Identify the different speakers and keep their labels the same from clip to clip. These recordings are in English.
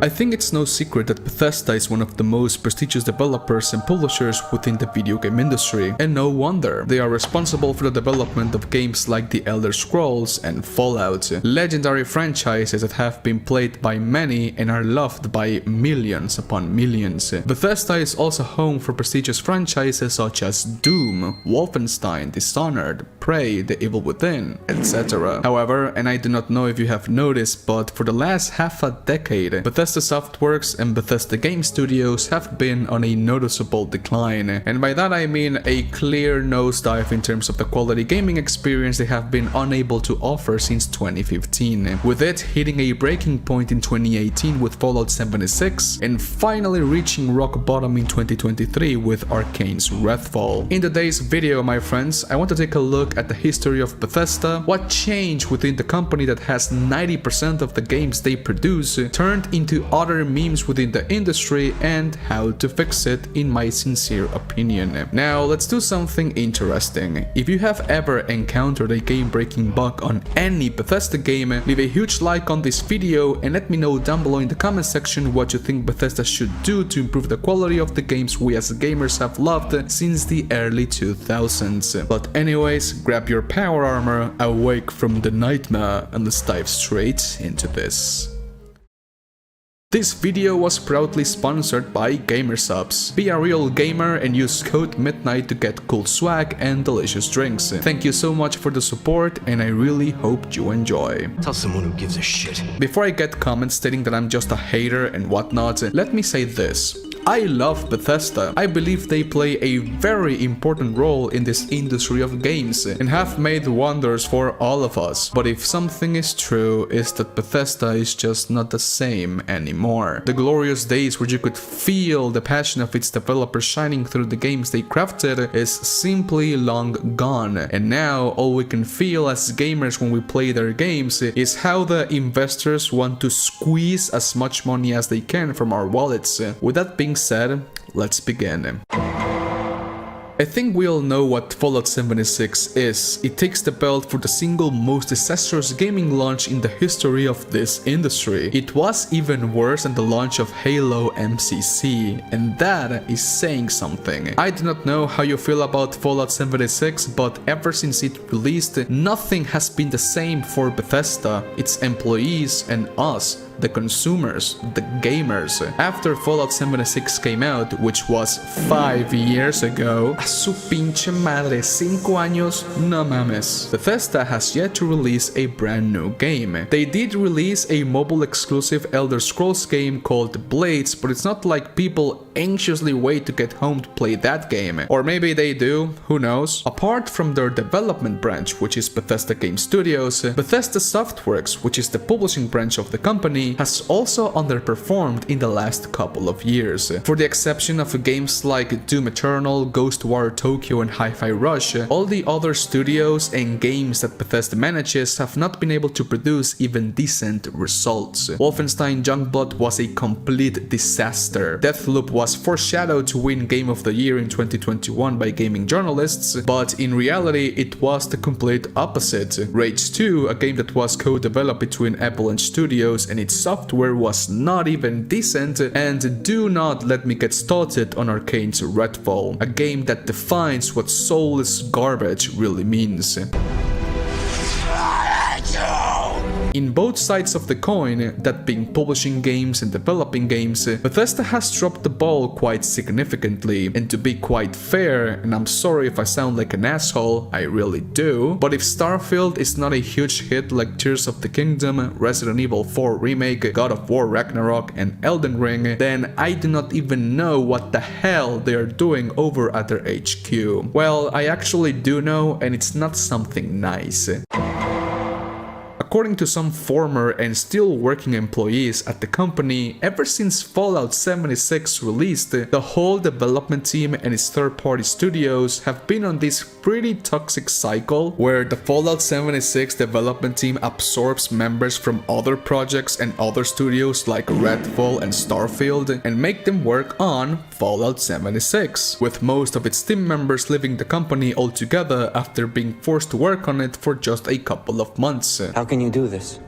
Speaker 1: I think it's no secret that Bethesda is one of the most prestigious developers and publishers within the video game industry, and no wonder. They are responsible for the development of games like The Elder Scrolls and Fallout, legendary franchises that have been played by many and are loved by millions upon millions. Bethesda is also home for prestigious franchises such as Doom, Wolfenstein, Dishonored, Prey, The Evil Within, etc. However, and I do not know if you have noticed, but for the last half a decade, Bethesda Softworks and Bethesda Game Studios have been on a noticeable decline, and by that I mean a clear nosedive in terms of the quality gaming experience they have been unable to offer since 2015, with it hitting a breaking point in 2018 with Fallout 76 and finally reaching rock bottom in 2023 with Arcane's Redfall. In today's video, my friends, I want to take a look at the history of Bethesda, what changed within the company that has 90% of the games they produce turned into other memes within the industry, and how to fix it in my sincere opinion. Now let's do something interesting. If you have ever encountered a game-breaking bug on any Bethesda game, leave a huge like on this video and let me know down below in the comment section what you think Bethesda should do to improve the quality of the games we as gamers have loved since the early 2000s. But anyways, grab your power armor, awake from the nightmare, and let's dive straight into this. This video was proudly sponsored by Gamersubs. Be a real gamer and use code MIDNIGHT to get cool swag and delicious drinks. Thank you so much for the support, and I really hope you enjoy.
Speaker 2: Tell someone who gives a shit.
Speaker 1: Before I get comments stating that I'm just a hater and whatnot, let me say this. I love Bethesda. I believe they play a very important role in this industry of games and have made wonders for all of us. But if something is true, is that Bethesda is just not the same anymore. The glorious days where you could feel the passion of its developers shining through the games they crafted is simply long gone. And now all we can feel as gamers when we play their games is how the investors want to squeeze as much money as they can from our wallets. With that being said, let's begin. I think we all know what Fallout 76 is. It takes the belt for the single most disastrous gaming launch in the history of this industry. It was even worse than the launch of Halo MCC, and that is saying something. I do not know how you feel about Fallout 76, but ever since it released, nothing has been the same for Bethesda, its employees, and us, the consumers, the gamers. After Fallout 76 came out, which was 5 years ago, a su pinche madre, 5 años, no mames, Bethesda has yet to release a brand new game. They did release a mobile exclusive Elder Scrolls game called Blades, but it's not like people anxiously wait to get home to play that game. Or maybe they do, who knows? Apart from their development branch, which is Bethesda Game Studios, Bethesda Softworks, which is the publishing branch of the company, has also underperformed in the last couple of years. For the exception of games like Doom Eternal, Ghost War Tokyo, and Hi-Fi Rush, all the other studios and games that Bethesda manages have not been able to produce even decent results. Wolfenstein Youngblood was a complete disaster. Deathloop was foreshadowed to win Game of the Year in 2021 by gaming journalists, but in reality it was the complete opposite. Rage 2, a game that was co-developed between Avalanche Studios and its software, was not even decent, and do not let me get started on Arcane's Redfall, a game that defines what soulless garbage really means. In both sides of the coin, that being publishing games and developing games, Bethesda has dropped the ball quite significantly. And to be quite fair, and I'm sorry if I sound like an asshole, I really do, but if Starfield is not a huge hit like Tears of the Kingdom, Resident Evil 4 Remake, God of War Ragnarok, and Elden Ring, then I do not even know what the hell they are doing over at their HQ. Well, I actually do know, and it's not something nice. According to some former and still working employees at the company, ever since Fallout 76 released, the whole development team and its third-party studios have been on this pretty toxic cycle where the Fallout 76 development team absorbs members from other projects and other studios like Redfall and Starfield and make them work on Fallout 76, with most of its team members leaving the company altogether after being forced to work on it for just a couple of months.
Speaker 3: How can you do this?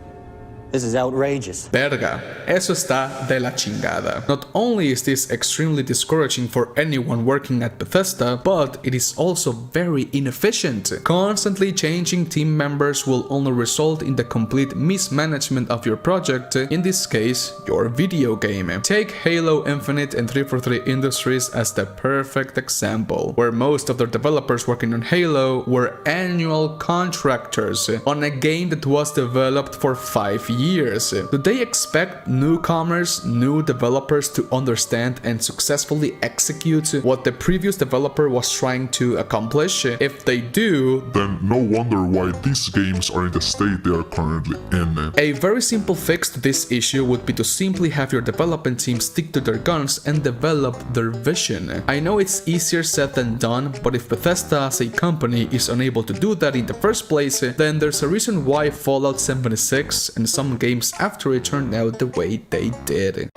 Speaker 2: This is outrageous.
Speaker 1: Verga, eso está de la chingada. Not only is this extremely discouraging for anyone working at Bethesda, but it is also very inefficient. Constantly changing team members will only result in the complete mismanagement of your project, in this case, your video game. Take Halo Infinite and 343 Industries as the perfect example, where most of the developers working on Halo were annual contractors on a game that was developed for 5 years. Do they expect newcomers, new developers to understand and successfully execute what the previous developer was trying to accomplish? If they do,
Speaker 3: then no wonder why these games are in the state they are currently in.
Speaker 1: A very simple fix to this issue would be to simply have your development team stick to their guns and develop their vision. I know it's easier said than done, but if Bethesda as a company is unable to do that in the first place, then there's a reason why Fallout 76 and some games after it turned out the way they did.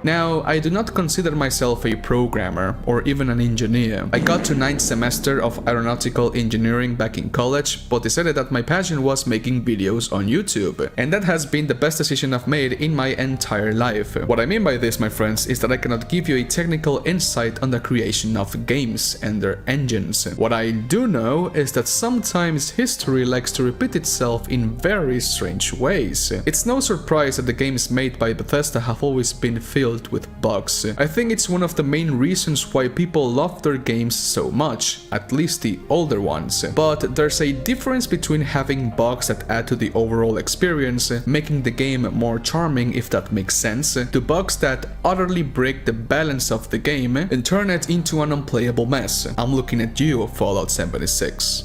Speaker 1: Now, I do not consider myself a programmer or even an engineer. I got to 9th semester of aeronautical engineering back in college, but decided that my passion was making videos on YouTube. And that has been the best decision I've made in my entire life. What I mean by this, my friends, is that I cannot give you a technical insight on the creation of games and their engines. What I do know is that sometimes history likes to repeat itself in very strange ways. It's no surprise that the games made by Bethesda have always been filled with bugs. I think it's one of the main reasons why people love their games so much, at least the older ones. But there's a difference between having bugs that add to the overall experience, making the game more charming if that makes sense, to bugs that utterly break the balance of the game and turn it into an unplayable mess. I'm looking at you, Fallout 76.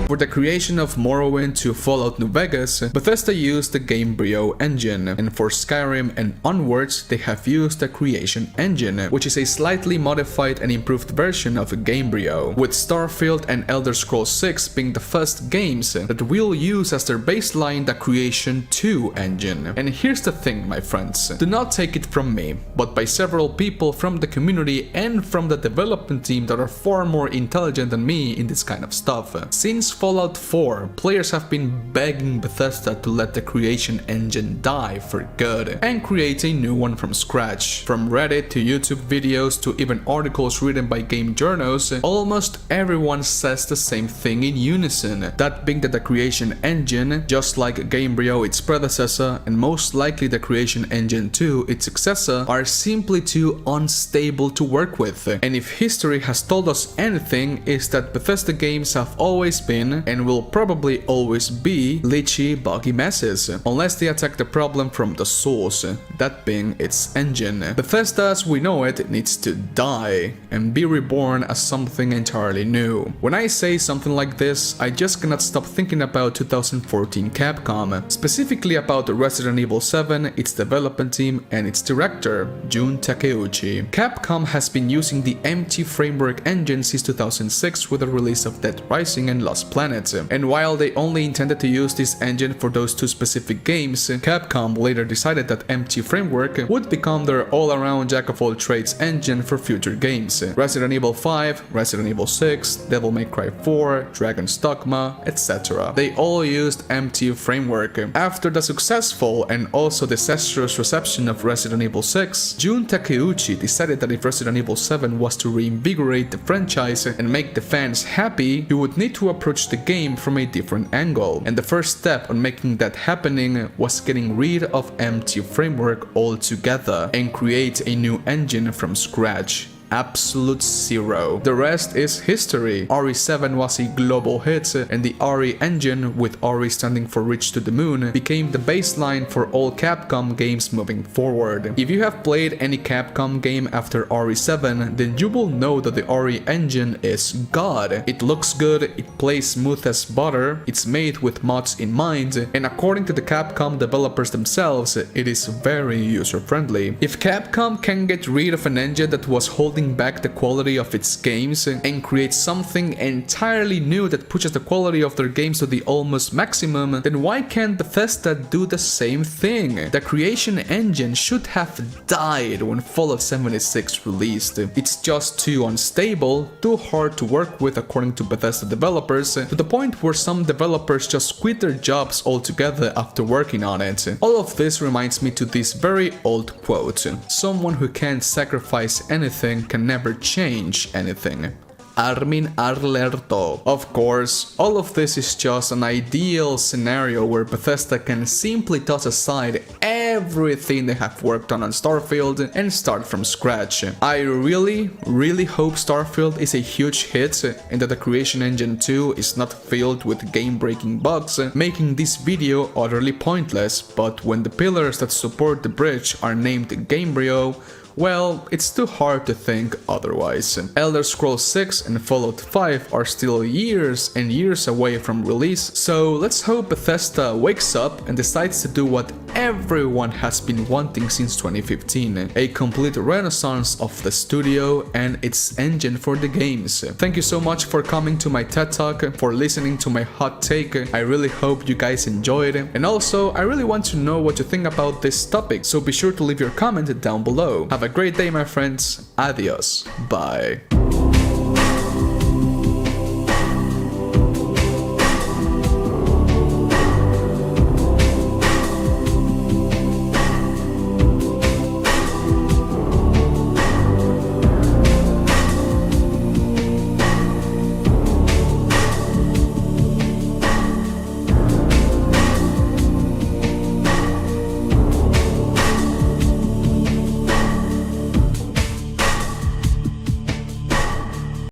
Speaker 1: For the creation of Morrowind to Fallout New Vegas, Bethesda used the Gamebryo engine, and for Skyrim and onwards they have used the Creation engine, which is a slightly modified and improved version of Gamebryo, with Starfield and Elder Scrolls 6 being the first games that will use as their baseline the Creation 2 engine. And here's the thing, my friends, do not take it from me, but by several people from the community and from the development team that are far more intelligent than me in this kind of stuff. Since Fallout 4, players have been begging Bethesda to let the Creation engine die for good and create a new one from scratch. From Reddit to YouTube videos to even articles written by game journals, almost everyone says the same thing in unison, that being that the Creation engine, just like Gamebryo its predecessor and most likely the Creation engine 2 its successor, are simply too unstable to work with. And if history has told us anything, is that Bethesda games have always been and will probably always be glitchy, buggy messes, unless they attack the problem from the source, that being its engine. Bethesda as we know it needs to die and be reborn as something entirely new. When I say something like this, I just cannot stop thinking about 2014 Capcom, specifically about Resident Evil 7, its development team and its director, Jun Takeuchi. Capcom has been using the MT framework engine since 2006 with the release of Dead Rising and Lost Planet, and while they only intended to use this engine for those two specific games, Capcom later decided that MT Framework would become their all-around jack-of-all-trades engine for future games. Resident Evil 5, Resident Evil 6, Devil May Cry 4, Dragon's Dogma, etc. They all used MT Framework. After the successful and also disastrous reception of Resident Evil 6, Jun Takeuchi decided that if Resident Evil 7 was to reinvigorate the franchise and make the fans happy, he would need to approach the game from a different angle, and the first step on making that happening was getting rid of MT Framework altogether and create a new engine from scratch. Absolute zero. The rest is history. RE7 was a global hit, and the RE engine, with RE standing for Reach to the Moon, became the baseline for all Capcom games moving forward. If you have played any Capcom game after RE7, then you will know that the RE engine is god. It looks good, it plays smooth as butter, it's made with mods in mind, and according to the Capcom developers themselves, it is very user-friendly. If Capcom can get rid of an engine that was holding holding back the quality of its games and create something entirely new that pushes the quality of their games to the almost maximum, then why can't Bethesda do the same thing? The creation engine should have died when Fallout 76 released. It's just too unstable, too hard to work with according to Bethesda developers, to the point where some developers just quit their jobs altogether after working on it. All of this reminds me to this very old quote: "Someone who can't sacrifice anything can never change anything." Armin Arlerto. Of course, all of this is just an ideal scenario where Bethesda can simply toss aside everything they have worked on Starfield and start from scratch. I really hope Starfield is a huge hit and that the Creation Engine 2 is not filled with game-breaking bugs, making this video utterly pointless, but when the pillars that support the bridge are named Gamebryo, well, it's too hard to think otherwise. Elder Scrolls 6 and Fallout 5 are still years and years away from release, so let's hope Bethesda wakes up and decides to do what everyone has been wanting since 2015, a complete renaissance of the studio and its engine for the games. Thank you so much for coming to my TED Talk, for listening to my hot take. I really hope you guys enjoyed, and also I really want to know what you think about this topic, so be sure to leave your comment down below. Have a great day, my friends. Adios. Bye.